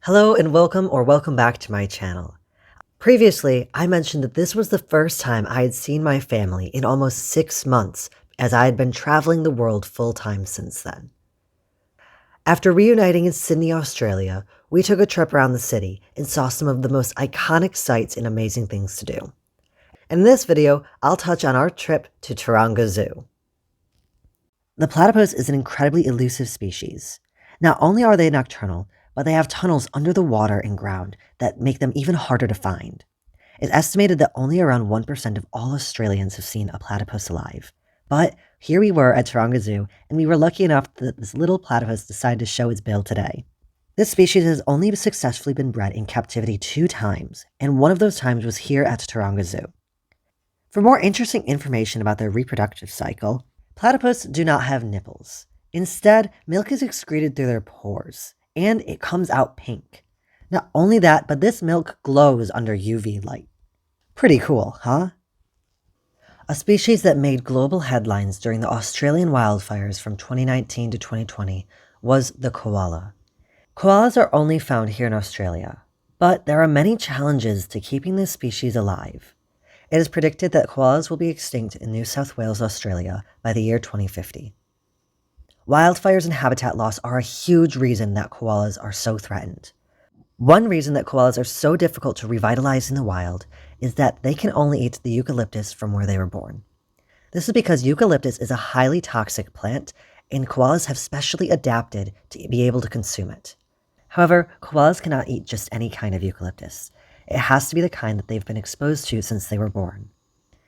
Hello and welcome back to my channel. Previously, I mentioned that this was the first time I had seen my family in almost 6 months, as I had been traveling the world full-time since then. After reuniting in Sydney, Australia, we took a trip around the city and saw some of the most iconic sights and amazing things to do. In this video, I'll touch on our trip to Taronga Zoo. The platypus is an incredibly elusive species. Not only are they nocturnal, but they have tunnels under the water and ground that make them even harder to find. It's estimated that only around 1% of all Australians have seen a platypus alive. But here we were at Taronga Zoo, and we were lucky enough that this little platypus decided to show its bill today. This species has only successfully been bred in captivity 2 times, and one of those times was here at Taronga Zoo. For more interesting information about their reproductive cycle, platypus do not have nipples. Instead, milk is excreted through their pores, and it comes out pink. Not only that, but this milk glows under UV light. Pretty cool, huh? A species that made global headlines during the Australian wildfires from 2019 to 2020 was the koala. Koalas are only found here in Australia, but there are many challenges to keeping this species alive. It is predicted that koalas will be extinct in New South Wales, Australia by the year 2050. Wildfires and habitat loss are a huge reason that koalas are so threatened. One reason that koalas are so difficult to revitalize in the wild is that they can only eat the eucalyptus from where they were born. This is because eucalyptus is a highly toxic plant, and koalas have specially adapted to be able to consume it. However, koalas cannot eat just any kind of eucalyptus. It has to be the kind that they've been exposed to since they were born.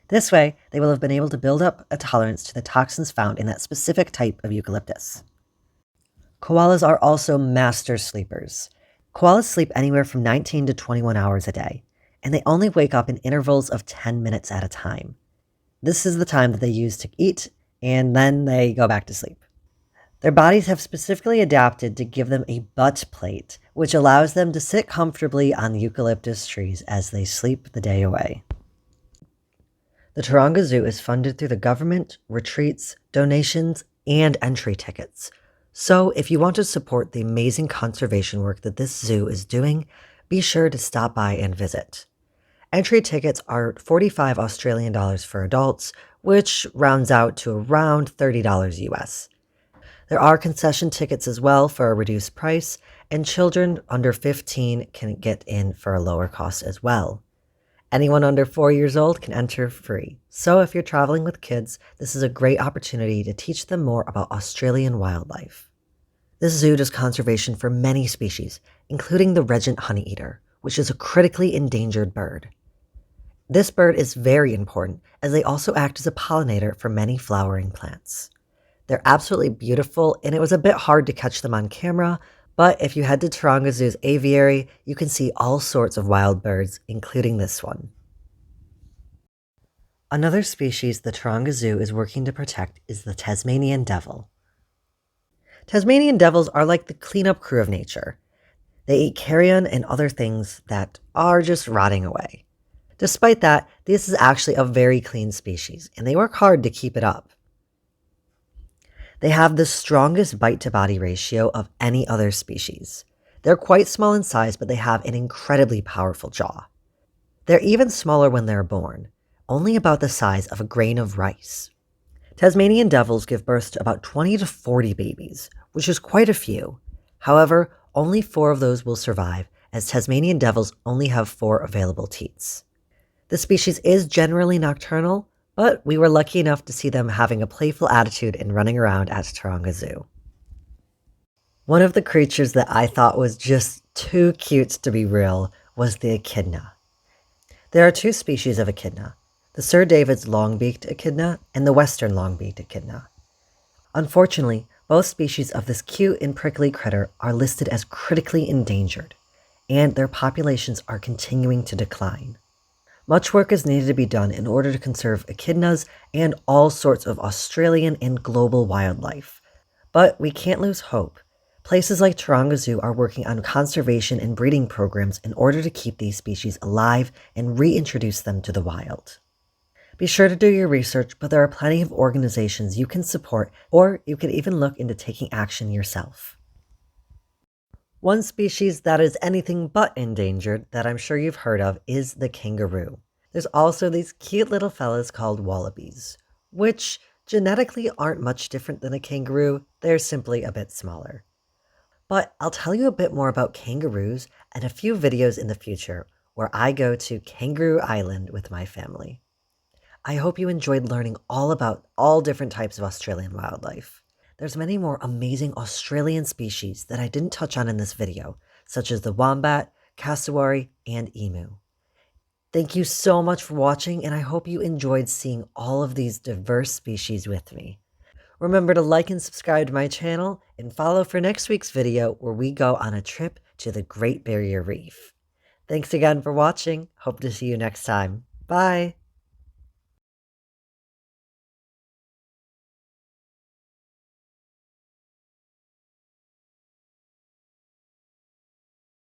This way, they will have been able to build up a tolerance to the toxins found in that specific type of eucalyptus. Koalas are also master sleepers. Koalas sleep anywhere from 19 to 21 hours a day, and they only wake up in intervals of 10 minutes at a time. This is the time that they use to eat, and then they go back to sleep. Their bodies have specifically adapted to give them a butt plate, which allows them to sit comfortably on eucalyptus trees as they sleep the day away. The Taronga Zoo is funded through the government, retreats, donations, and entry tickets. So if you want to support the amazing conservation work that this zoo is doing, be sure to stop by and visit. Entry tickets are $45 Australian dollars for adults, which rounds out to around $30 US. There are concession tickets as well for a reduced price, and children under 15 can get in for a lower cost as well. Anyone under 4 years old can enter free. So if you're traveling with kids, this is a great opportunity to teach them more about Australian wildlife. This zoo does conservation for many species, including the regent honeyeater, which is a critically endangered bird. This bird is very important as they also act as a pollinator for many flowering plants. They're absolutely beautiful, and it was a bit hard to catch them on camera, but if you head to Taronga Zoo's aviary, you can see all sorts of wild birds, including this one. Another species the Taronga Zoo is working to protect is the Tasmanian devil. Tasmanian devils are like the cleanup crew of nature. They eat carrion and other things that are just rotting away. Despite that, this is actually a very clean species, and they work hard to keep it up. They have the strongest bite-to-body ratio of any other species. They're quite small in size, but they have an incredibly powerful jaw. They're even smaller when they're born, only about the size of a grain of rice. Tasmanian devils give birth to about 20 to 40 babies, which is quite a few. However, only 4 of those will survive, as Tasmanian devils only have 4 available teats. The species is generally nocturnal, but we were lucky enough to see them having a playful attitude and running around at Taronga Zoo. One of the creatures that I thought was just too cute to be real was the echidna. There are 2 species of echidna, the Sir David's long-beaked echidna and the western long-beaked echidna. Unfortunately, both species of this cute and prickly critter are listed as critically endangered, and their populations are continuing to decline. Much work is needed to be done in order to conserve echidnas and all sorts of Australian and global wildlife. But we can't lose hope. Places like Taronga Zoo are working on conservation and breeding programs in order to keep these species alive and reintroduce them to the wild. Be sure to do your research, but there are plenty of organizations you can support, or you could even look into taking action yourself. One species that is anything but endangered that I'm sure you've heard of is the kangaroo. There's also these cute little fellas called wallabies, which genetically aren't much different than a kangaroo, they're simply a bit smaller. But I'll tell you a bit more about kangaroos and a few videos in the future where I go to Kangaroo Island with my family. I hope you enjoyed learning all about all different types of Australian wildlife. There's many more amazing Australian species that I didn't touch on in this video, such as the wombat, cassowary, and emu. Thank you so much for watching, and I hope you enjoyed seeing all of these diverse species with me. Remember to like and subscribe to my channel, and follow for next week's video where we go on a trip to the Great Barrier Reef. Thanks again for watching. Hope to see you next time. Bye!